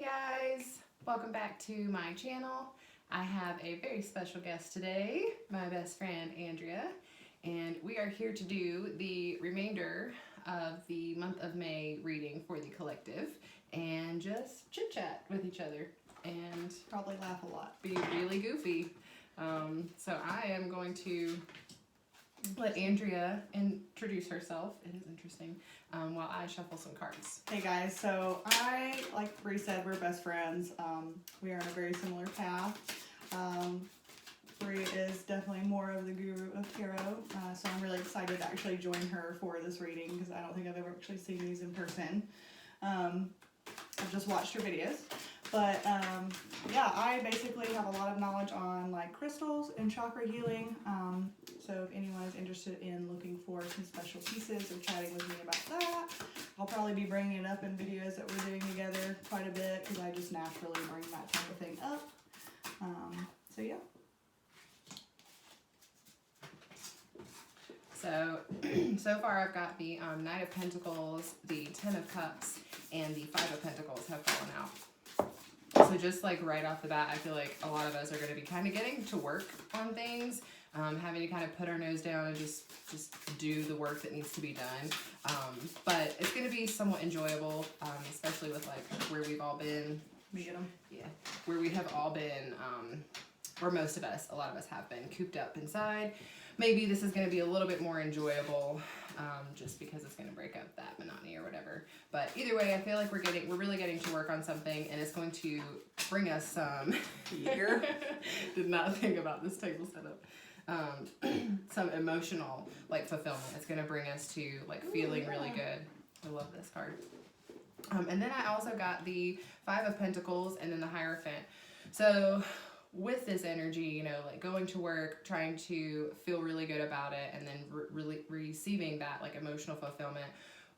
guys, welcome back to my channel. I have a very special guest today, my best friend Andrea, and we are here to do the remainder of the month of May reading for the collective and just chit chat with each other and probably laugh a lot. Be really goofy. So I am going to let Andrea introduce herself. It is interesting. While I shuffle some cards. Hey guys, so like Bree said, we're best friends. We are on a very similar path. Bree is definitely more of the guru of tarot, so I'm really excited to actually join her for this reading because I don't think I've ever actually seen these in person. I've just watched her videos. But yeah, I basically have a lot of knowledge on like crystals and chakra healing. So if anyone is interested in looking for some special pieces or chatting with me about that, I'll probably be bringing it up in videos that we're doing together quite a bit because I just naturally bring that type of thing up. So yeah. So far I've got the Knight of Pentacles, the Ten of Cups, and the Five of Pentacles have fallen out. So just like right off the bat, I feel like a lot of us are going to be kind of getting to work on things, having to kind of put our nose down and just do the work that needs to be done. But it's going to be somewhat enjoyable, especially with like where we've all been. Yeah, where we have all been, or most of us, a lot of us have been cooped up inside. Maybe this is going to be a little bit more enjoyable, just because it's going to break up that monotony or whatever. But either way, I feel like we're really getting to work on something, and it's going to bring us some. Here, did not think about this table setup. Some emotional like fulfillment. It's going to bring us to like feeling really good. I love this card. And then I also got the Five of Pentacles and then the Hierophant. So with this energy, you know, like going to work, trying to feel really good about it, and then really receiving that like emotional fulfillment,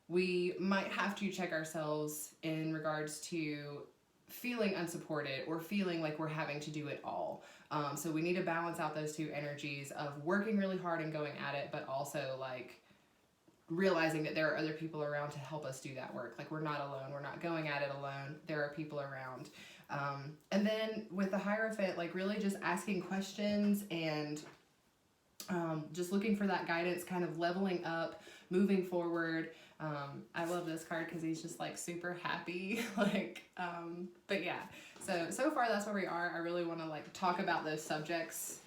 we might have to check ourselves in regards to feeling unsupported or feeling like we're having to do it all. So we need to balance out those two energies of working really hard and going at it, but also like realizing that there are other people around to help us do that work. Like we're not alone. We're not going at it alone. There are people around. And then with the Hierophant, like really just asking questions and just looking for that guidance, kind of leveling up, moving forward. I love this card because he's just like super happy. But yeah, so far that's where we are. I really want to like talk about those subjects.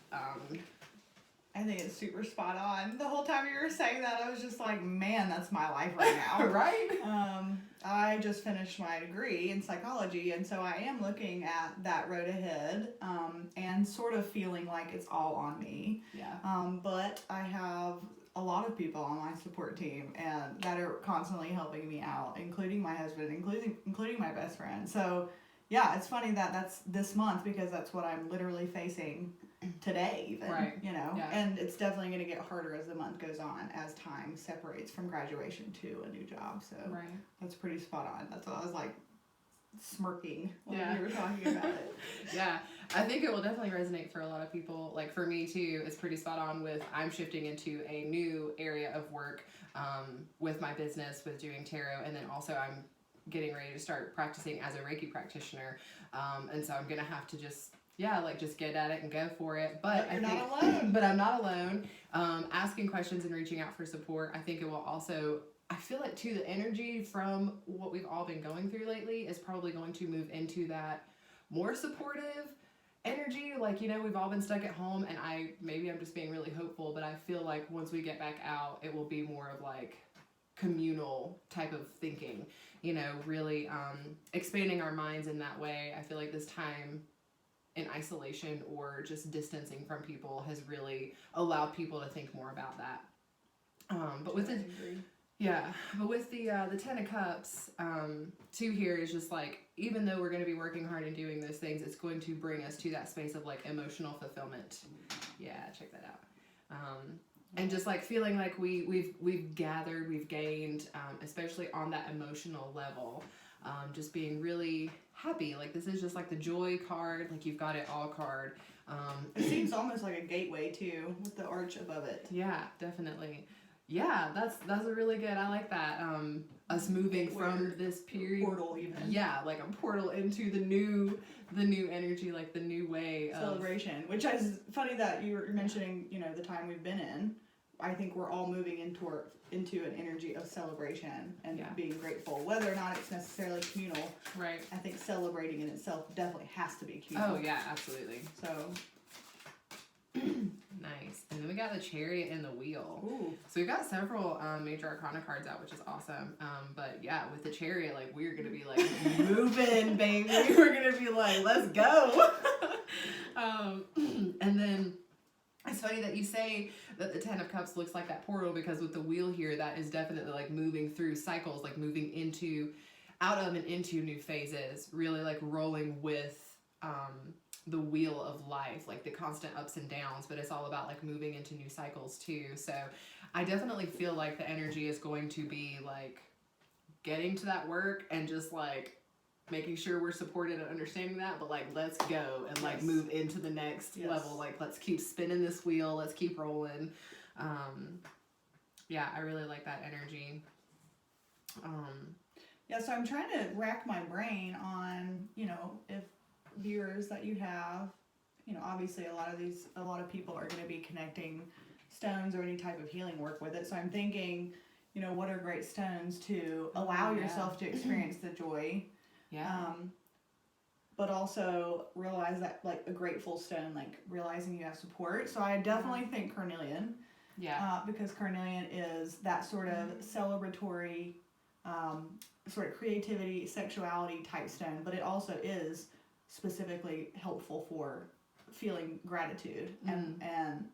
I think it's super spot on. The whole time you were saying that, I was just like, man, that's my life right now. Right? I just finished my degree in psychology, and so I am looking at that road ahead, and sort of feeling like it's all on me. Yeah. But I have a lot of people on my support team and that are constantly helping me out, including my husband, including my best friend. So yeah, it's funny that that's this month because that's what I'm literally facing today even, right. You know, yeah. And it's definitely going to get harder as the month goes on, as time separates from graduation to a new job. So right. That's pretty spot on. That's what I was like smirking when yeah. you were talking about it. Yeah, I think it will definitely resonate for a lot of people. Like for me too, it's pretty spot on with I'm shifting into a new area of work, with my business, with doing tarot, and then also I'm getting ready to start practicing as a Reiki practitioner. And so I'm going to have to just get at it and go for it. But you're not alone. But I'm not alone. Asking questions and reaching out for support. I think it will also, I feel like too, the energy from what we've all been going through lately is probably going to move into that more supportive energy. Like, you know, we've all been stuck at home, and maybe I'm just being really hopeful, but I feel like once we get back out, it will be more of like communal type of thinking, you know, really expanding our minds in that way. I feel like this time in isolation or just distancing from people has really allowed people to think more about that. But with the Ten of Cups, too, here is just like, even though we're going to be working hard and doing those things, it's going to bring us to that space of like emotional fulfillment. Yeah, check that out. And just like feeling like we've gathered, we've gained, especially on that emotional level. Just being really happy. Like this is just like the joy card, like you've got it all card. It seems almost like a gateway too, with the arch above it. Yeah, definitely. Yeah, that's a really good. I like that. Us moving from this period. Portal even. Yeah, like a portal into the new energy, like the new way of celebration. Which is funny that you were mentioning, you know, the time we've been in. I think we're all moving into an energy of celebration and being grateful, whether or not it's necessarily communal. Right. I think celebrating in itself definitely has to be communal. Oh yeah, absolutely. So nice. And then we got the chariot and the wheel. ooh. So we've got several major arcana cards out, which is awesome. But yeah, with the chariot, like we're gonna be like moving, baby. We're gonna be like, let's go. And then it's funny that you say that the Ten of Cups looks like that portal, because with the wheel here, that is definitely like moving through cycles, like moving out of and into new phases, really like rolling with the wheel of life, like the constant ups and downs, but it's all about like moving into new cycles too. So I definitely feel like the energy is going to be like getting to that work and just like making sure we're supported and understanding that, but like let's go and like move into the next level. Like let's keep spinning this wheel, let's keep rolling. Yeah, I really like that energy. Yeah, so I'm trying to rack my brain on, you know, if viewers that you have, you know, obviously a lot of people are going to be connecting stones or any type of healing work with it. So I'm thinking, you know, what are great stones to allow yourself to experience the joy. Yeah. But also realize that, like, a grateful stone, like realizing you have support. So I definitely think carnelian. Yeah. Because carnelian is that sort of celebratory, sort of creativity, sexuality type stone, but it also is specifically helpful for feeling gratitude and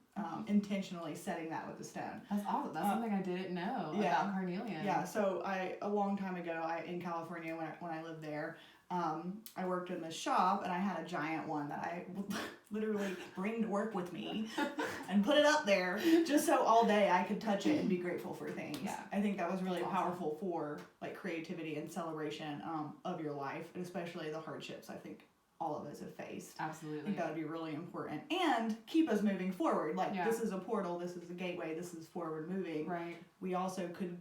intentionally setting that with the stone. That's awesome. That's something I didn't know about carnelian. Yeah, so a long time ago, in California, when I lived there, I worked in this shop, and I had a giant one that I would literally bring to work with me and put it up there just so all day I could touch it and be grateful for things. Yeah. I think that was really powerful for like creativity and celebration of your life, and especially the hardships I think all of us have faced. Absolutely. I think that would be really important and keep us moving forward. Like this is a portal, this is a gateway, this is forward moving. Right. We also could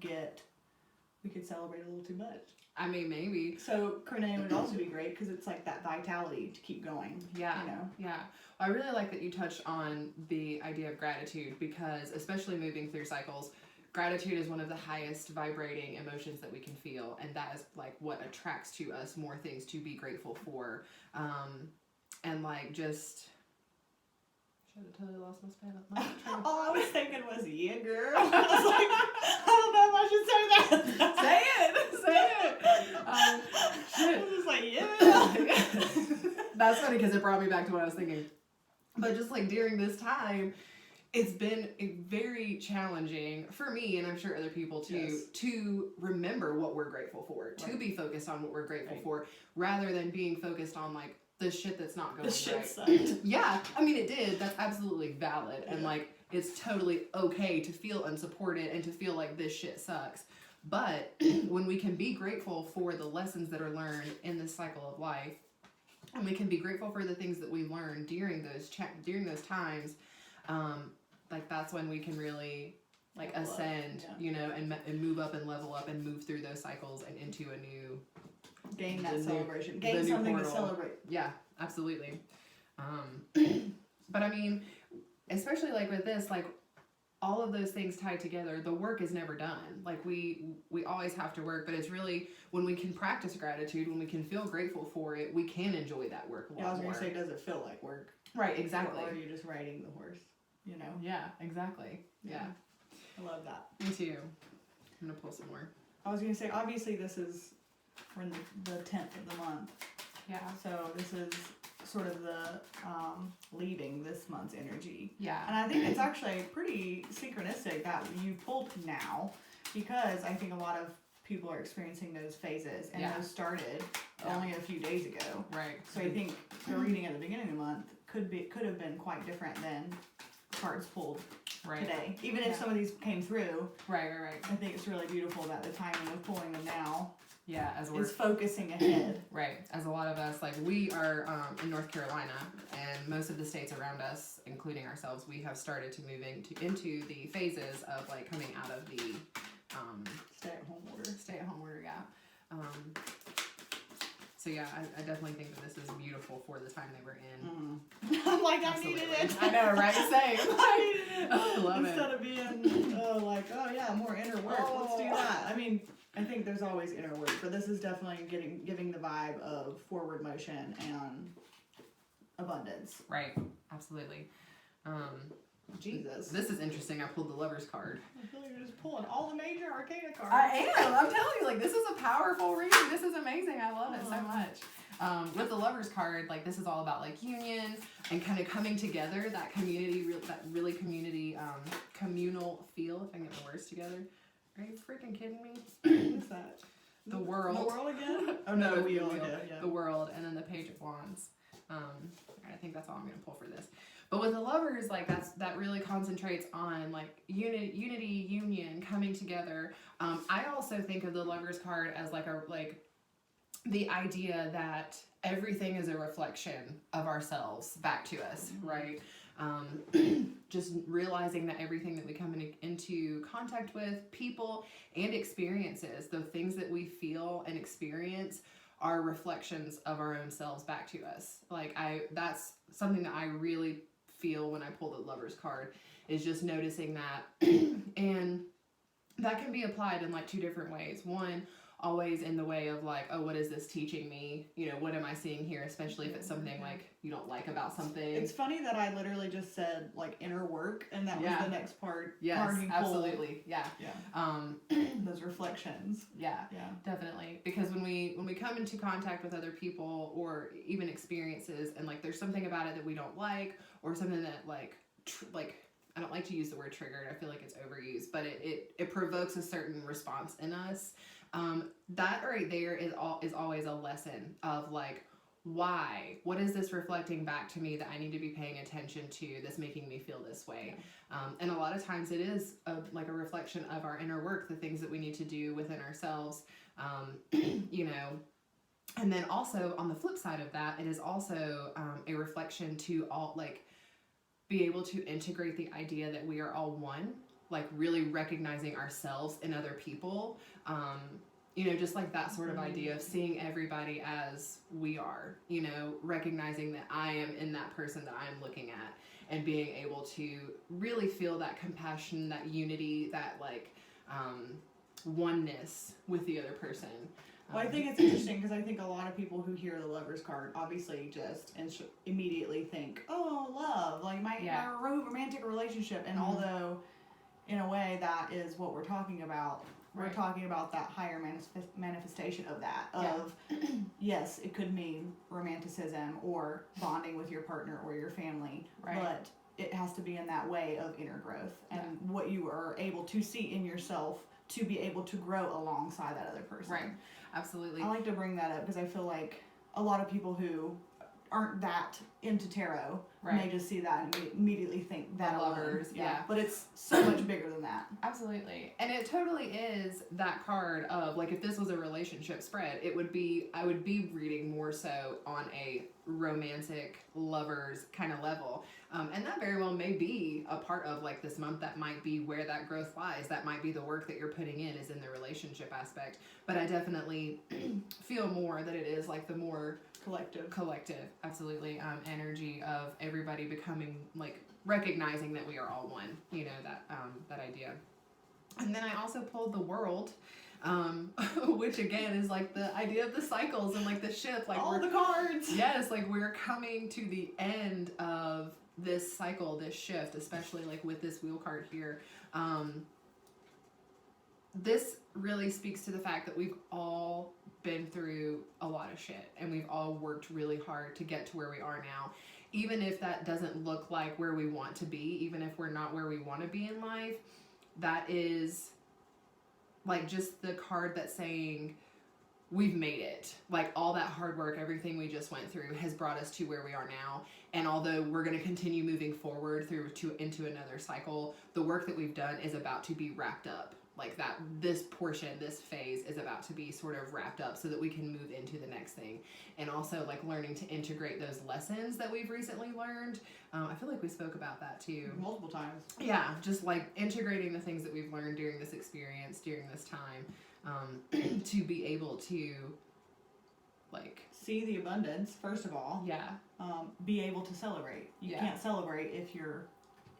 celebrate a little too much. I mean, maybe. So carnelian would also be great because it's like that vitality to keep going. Yeah. You know? Yeah. Well, I really like that you touched on the idea of gratitude, because especially moving through cycles, gratitude is one of the highest vibrating emotions that we can feel, and that is like what attracts to us more things to be grateful for. And like just should have totally lost my spell. All I was thinking was, yeah, girl. I was like, I don't know if I should say that. Say it. I was just like, yeah. That's funny because it brought me back to what I was thinking. But just like during this time, it's been very challenging for me, and I'm sure other people too, to remember what we're grateful for, to be focused on what we're grateful for, rather than being focused on like the shit that's not going right. Sucked. Yeah, I mean it did. That's absolutely valid, and like it's totally okay to feel unsupported and to feel like this shit sucks. But when we can be grateful for the lessons that are learned in this cycle of life, and we can be grateful for the things that we learned during those times, like that's when we can really like level ascend, you know, and move up and level up and move through those cycles and into a new gain that celebration, gain something portal. To celebrate. Yeah, absolutely. But I mean, especially like with this, like all of those things tied together, the work is never done. Like we always have to work, but it's really when we can practice gratitude, when we can feel grateful for it, we can enjoy that work a lot more. I was going to say, does it feel like work? Right, exactly. Or are you just riding the horse, you know? Yeah, exactly. Yeah. I love that. Me too. I'm going to pull some more. I was going to say, obviously this is we're in the 10th of the month. Yeah. So this is sort of the leaving this month's energy. Yeah. And I think it's actually pretty synchronistic that you pulled now, because I think a lot of people are experiencing those phases, and those started only a few days ago. Right. So I think the reading at the beginning of the month could have been quite different than cards pulled today. Even if some of these came through. Right. I think it's really beautiful that the timing of pulling them now Yeah, as we're is focusing ahead. right. As a lot of us, like we are in North Carolina, and most of the states around us, including ourselves, we have started to move into the phases of like coming out of the Stay-at-home order. Stay-at-home order. Yeah. So yeah, I definitely think that this is beautiful for the time that we're in. I'm like, Absolutely. I needed it. I know, right? Same. I needed it. I love Instead of being like, oh yeah, more inner work. Let's do that. I mean, I think there's always inner work, but this is definitely giving the vibe of forward motion and abundance. Right. Absolutely. Jesus. This is interesting. I pulled the Lover's card. I feel like you're just pulling all the major arcana cards. I am. I'm telling you, like, this is a powerful reading. This is amazing. I love it so much. With the Lover's card, like, this is all about, like, union and kind of coming together, that community, that really community, communal feel, if I can get the words together. Are you freaking kidding me? What's that? The world. The world again? Oh, No, no, the the wheel. wheel. Yeah. The world, and then the Page of Wands. I think that's all I'm gonna pull for this. But with the Lovers, like that really concentrates on like unity, union, coming together. I also think of the Lovers card as like the idea that everything is a reflection of ourselves back to us, right? Just realizing that everything that we come into contact with, people and experiences, the things that we feel and experience are reflections of our own selves back to us. Like that's something that I really feel when I pull the Lover's card, is just noticing that. And that can be applied in like two different ways. One, always in the way of like, oh, what is this teaching me? You know, what am I seeing here? Especially if it's something like you don't like about something. It's funny that I literally just said like inner work, and that was the next part. Yes, card you absolutely. Yeah. Those reflections. Yeah. Yeah. Definitely. Because when we come into contact with other people or even experiences, and like there's something about it that we don't like, or something that like I don't like to use the word triggered. I feel like it's overused, but it provokes a certain response in us. That right there is always a lesson of like, why? What is this reflecting back to me that I need to be paying attention to that's making me feel this way? And a lot of times it is like a reflection of our inner work, the things that we need to do within ourselves, you know. And then also on the flip side of that, it is also a reflection to all like be able to integrate the idea that we are all one, like really recognizing ourselves in other people. You know, just like that sort of idea of seeing everybody as we are, you know, recognizing that I am in that person that I'm looking at, and being able to really feel that compassion, that unity, that like oneness with the other person. Well, I think it's interesting because I think a lot of people who hear the Lover's card obviously just immediately think, oh, love, like my romantic relationship. And although in a way that is what we're talking about, we're talking about that higher manifestation of that, of yes, it could mean romanticism or bonding with your partner or your family, but it has to be in that way of inner growth and what you are able to see in yourself to be able to grow alongside that other person. Right, absolutely. I like to bring that up because I feel like a lot of people who aren't that into tarot may just see that and immediately think that Lovers, but it's so much bigger than that. Absolutely. And it totally is that card of like, if this was a relationship spread, I would be reading more so on a romantic lovers kind of level. And that very well may be a part of like this month. That might be where that growth lies. That might be the work that you're putting in is in the relationship aspect. But I definitely feel more that it is like the more collective, absolutely, energy of everybody becoming like recognizing that we are all one, you know, that idea. And then I also pulled the World, which again is like the idea of the cycles and like the shift, like all the cards. Yes, like we're coming to the end of this cycle, this shift, especially like with this wheel card here. This really speaks to the fact that we've all been through a lot of shit, and we've all worked really hard to get to where we are now. Even if that doesn't look like where we want to be, even if we're not where we want to be in life, that is like just the card that's saying we've made it. Like all that hard work, everything we just went through has brought us to where we are now. And although we're going to continue moving forward into another cycle, the work that we've done is about to be wrapped up. like that this portion, this phase is about to be sort of wrapped up so that we can move into the next thing. And also like learning to integrate those lessons that we've recently learned. I feel like we spoke about that too. Multiple times. Yeah, just like integrating the things that we've learned during this experience, during this time, to be able to like see the abundance, first of all. Yeah. Be able to celebrate. You can't celebrate if you're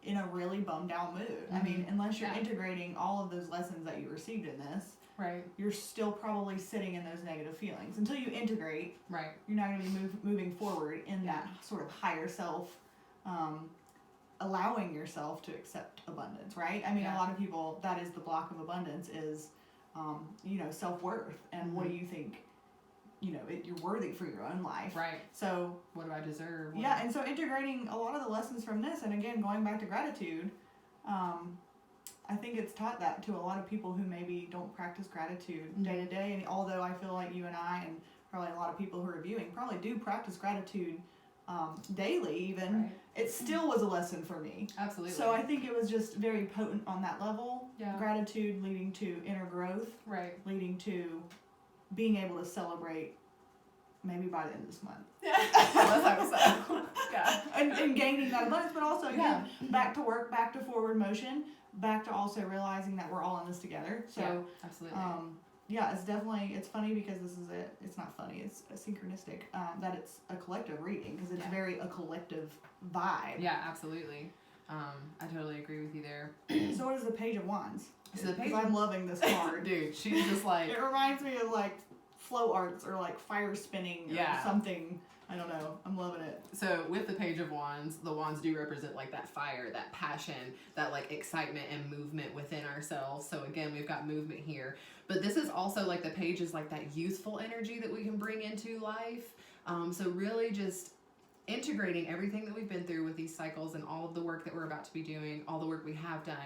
in a really bummed out mood. Mm-hmm. I mean, unless you're integrating all of those lessons that you received in this, right, you're still probably sitting in those negative feelings. Until you integrate, right, you're not going to be moving forward in that sort of higher self, allowing yourself to accept abundance, right? I mean, a lot of people, that is the block of abundance is, self-worth. And what do you think, you're worthy for your own life. right. So What do I deserve? and so integrating a lot of the lessons from this, and again, going back to gratitude, I think it's taught that to a lot of people who maybe don't practice gratitude day to day. And although I feel like you and I, and probably a lot of people who are viewing, probably do practice gratitude daily even, it still was a lesson for me. Absolutely. So I think it was just very potent on that level. Yeah. Gratitude leading to inner growth, right, leading to being able to celebrate maybe by the end of this month. Let's hope so. Yeah. And gaining that abundance, but also again, back to work, back to forward motion, back to also realizing that we're all in this together. So absolutely. It's definitely, it's funny because it's not funny, it's synchronistic, that it's a collective reading, because it's very a collective vibe. Yeah, absolutely. I totally agree with you there. So what is the Page of Wands? So the Page I'm loving this card. Dude, she's just like... It reminds me of like flow arts or like fire spinning or something. I don't know. I'm loving it. So with the Page of Wands, the wands do represent like that fire, that passion, that like excitement and movement within ourselves. So again, we've got movement here. But this is also like the page is like that youthful energy that we can bring into life. So really just integrating everything that we've been through with these cycles and all of the work that we're about to be doing, all the work we have done,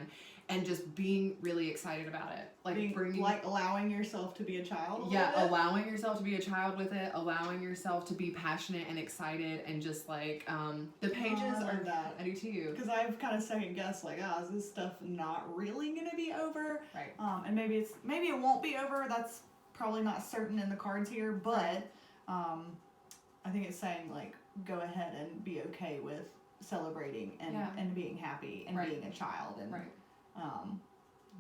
and just being really excited about it. Like allowing yourself to be a child. Allowing yourself to be a child with it, allowing yourself to be passionate and excited, and just like the pages are that. I do too. Because I've kind of second guessed like, is this stuff not really gonna be over? Right. And maybe it won't be over. That's probably not certain in the cards here, but I think it's saying like, go ahead and be okay with celebrating and being happy and being a child and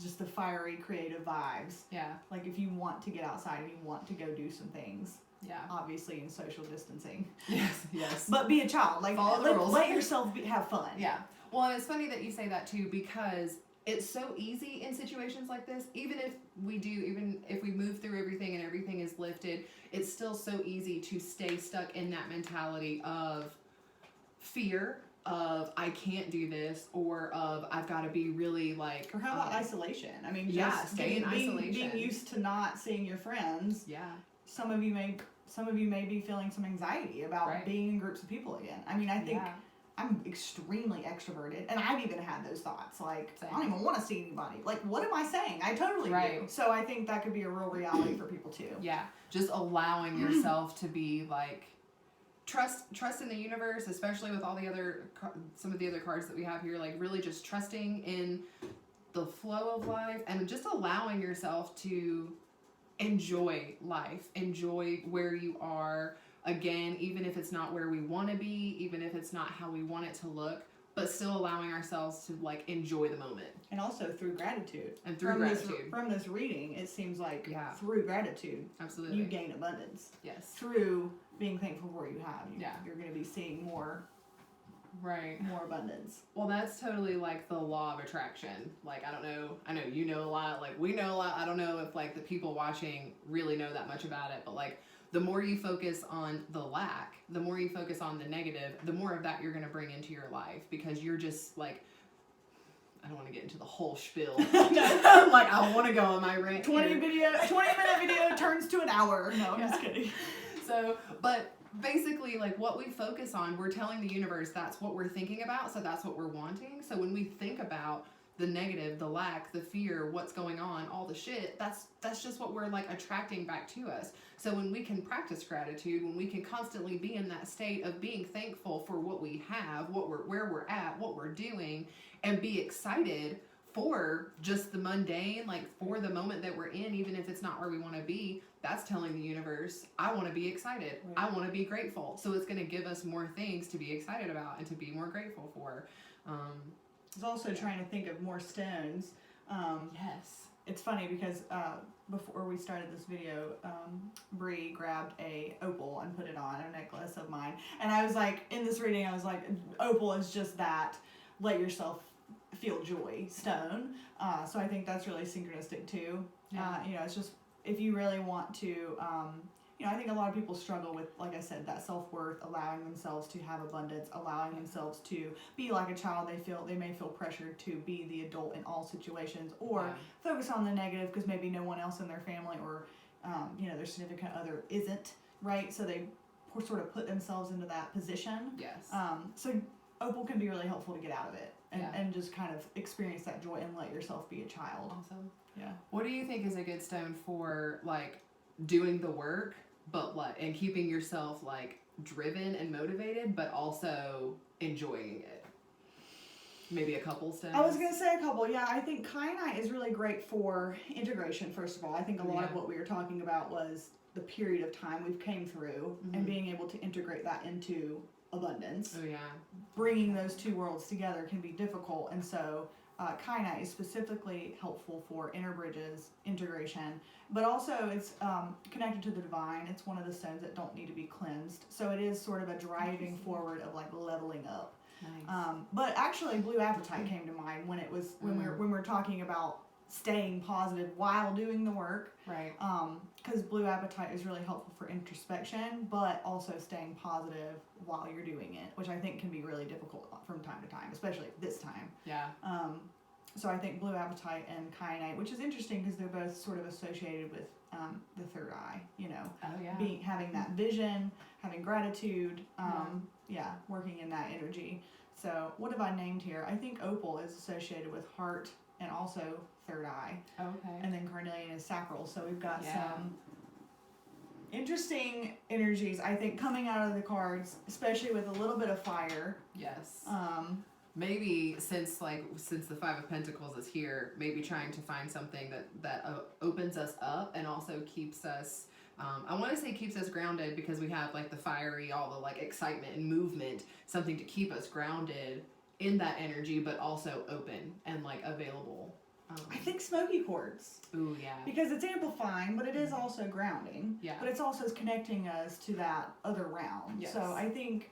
just the fiery creative vibes. Yeah. Like if you want to get outside and you want to go do some things. Yeah. Obviously in social distancing. Yes. But be a child. Like follow the rules. Let yourself have fun. Yeah. Well, and it's funny that you say that too, because it's so easy in situations like this, even if we move through everything and everything is lifted, it's still so easy to stay stuck in that mentality of fear, of I can't do this, or of I've got to be really like... Or how about isolation? I mean, stay in isolation. Being used to not seeing your friends. Yeah. Some of you may be feeling some anxiety about being in groups of people again. I mean, I think... I'm extremely extroverted, and I've even had those thoughts, like, I don't even want to see anybody. Like, what am I saying? I totally do. So I think that could be a real reality for people, too. Yeah, just allowing yourself to be, like, trust in the universe, especially with all the other, some of the other cards that we have here, like, really just trusting in the flow of life, and just allowing yourself to enjoy life, enjoy where you are. Again, even if it's not where we want to be, even if it's not how we want it to look, but still allowing ourselves to like enjoy the moment. And also through gratitude. And through gratitude. From this reading, it seems like through gratitude, absolutely, you gain abundance. Yes. Through being thankful for what you have, you're going to be seeing more. More abundance. Well, that's totally like the law of attraction. Like, I know you know a lot, like we know a lot. I don't know if like the people watching really know that much about it, but like the more you focus on the lack, the more you focus on the negative, the more of that you're going to bring into your life, because you're just like, I don't want to get into the whole spiel. Like, I want to go on my rant. 20-minute video turns to an hour. No, I'm just kidding. So, but basically, like what we focus on, we're telling the universe that's what we're thinking about, so that's what we're wanting. So when we think about the negative, the lack, the fear, what's going on, all the shit, that's just what we're like attracting back to us. So when we can practice gratitude, when we can constantly be in that state of being thankful for what we have, where we're at, what we're doing, and be excited for just the mundane, like for the moment that we're in, even if it's not where we want to be, that's telling the universe, I want to be excited. Right. I want to be grateful. So it's going to give us more things to be excited about and to be more grateful for. I was also trying to think of more stones. Yes. It's funny because before we started this video, Bree grabbed a opal and put it on a necklace of mine. And I was like, in this reading, I was like, opal is just that, let yourself feel joy stone. So I think that's really synchronistic too. Yeah. It's just, if you really want to, I think a lot of people struggle with, like I said, that self-worth, allowing themselves to have abundance, allowing themselves to be like a child. They may feel pressured to be the adult in all situations, or focus on the negative because maybe no one else in their family or, their significant other isn't, right? So they sort of put themselves into that position. Yes. So opal can be really helpful to get out of it and just kind of experience that joy and let yourself be a child. Awesome. Yeah. What do you think is a good stone for like doing the work, but and keeping yourself like driven and motivated, but also enjoying it? Maybe a couple stones. I was gonna say a couple. Yeah, I think kyanite is really great for integration. First of all, I think a lot of what we were talking about was the period of time we've came through and being able to integrate that into abundance. Oh yeah. Bringing those two worlds together can be difficult, and so kyanite is specifically helpful for inner bridges, integration, but also it's connected to the divine. It's one of the stones that don't need to be cleansed, so it is sort of a driving forward of like leveling up. Nice. But actually, blue apatite came to mind when we were talking about staying positive while doing the work. Right. Because blue apatite is really helpful for introspection, but also staying positive while you're doing it, which I think can be really difficult from time to time, especially this time. Yeah. So I think blue apatite and kyanite, which is interesting because they're both sort of associated with the third eye, Oh yeah. having that vision, having gratitude, working in that energy. So what have I named here? I think opal is associated with heart and also third eye. Okay. And then carnelian is sacral. So we've got some interesting energies, I think, coming out of the cards, especially with a little bit of fire. Yes. Maybe since the Five of Pentacles is here, maybe trying to find something that opens us up and also keeps us. I want to say keeps us grounded because we have like the fiery, all the like excitement and movement, something to keep us grounded in that energy, but also open and like available. I think smoky quartz. Ooh, yeah. Because it's amplifying, but it is also grounding. Yeah. But it's also connecting us to that other realm. Yes. So I think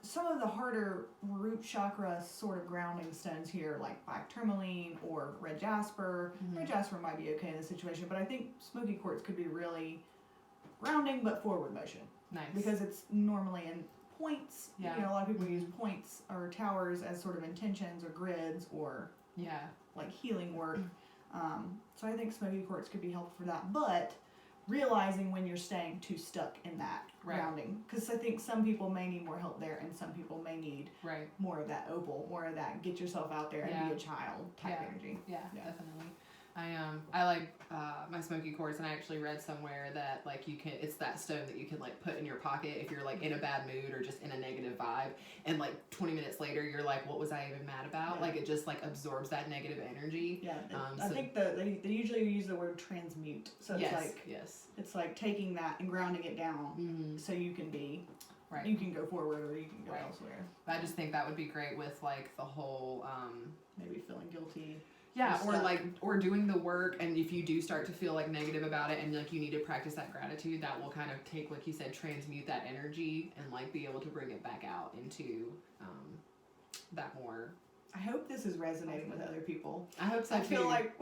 some of the harder root chakra sort of grounding stones here, like black tourmaline or red jasper. Red jasper might be okay in this situation, but I think smoky quartz could be really grounding but forward motion. Nice. Because it's normally in points. Yeah. A lot of people use points or towers as sort of intentions or grids or like healing work. So I think smoky quartz could be helpful for that, but realizing when you're staying too stuck in that grounding, because I think some people may need more help there and some people may need more of that opal, more of that get yourself out there and be a child type energy. Yeah, definitely. I like my smoky quartz, and I actually read somewhere that like it's that stone that you can like put in your pocket if you're like in a bad mood or just in a negative vibe, and like 20 minutes later you're like, what was I even mad about? Like it just like absorbs that negative energy. Yeah, I think they usually use the word transmute, so it's like taking that and grounding it down so you can be you can go forward or you can go elsewhere. I just think that would be great with like the whole maybe feeling guilty. Yeah, or doing the work, and if you do start to feel like negative about it and like you need to practice that gratitude, that will kind of take, like you said, transmute that energy and like be able to bring it back out into that more. I hope this is resonating with other people. I hope so too. I feel like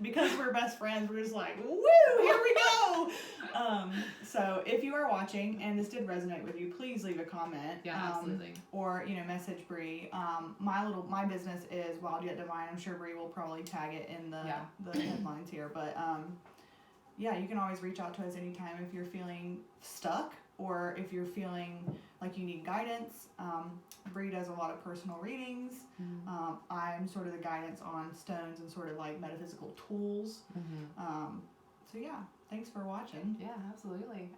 because we're best friends, we're just like, woo, here we go. So if you are watching and this did resonate with you, please leave a comment. Yeah, absolutely. Or message Bree. My business is Wild Yet Divine. I'm sure Bree will probably tag it in the headlines here. But you can always reach out to us anytime if you're feeling stuck or if you're feeling like you need guidance. Bree does a lot of personal readings. I'm sort of the guidance on stones and sort of like metaphysical tools. So yeah, thanks for watching. Yeah, absolutely.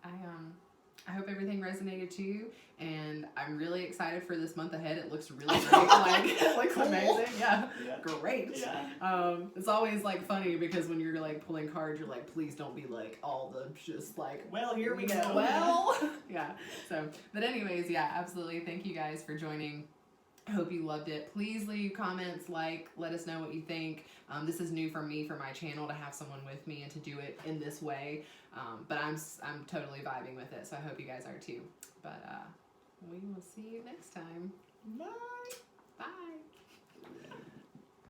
I hope everything resonated too, and I'm really excited for this month ahead. It looks really great. Like, it looks Cool. amazing. Yeah. Yeah. Great. Yeah. It's always like funny because when you're like pulling cards, you're like, please don't be like all the just like, Well, here we go. well, yeah. So, but anyways, yeah, absolutely. Thank you guys for joining. I hope you loved it. Please leave comments, let us know what you think. This is new for me, for my channel, to have someone with me and to do it in this way. But I'm totally vibing with it, so I hope you guys are too. But we will see you next time. Bye.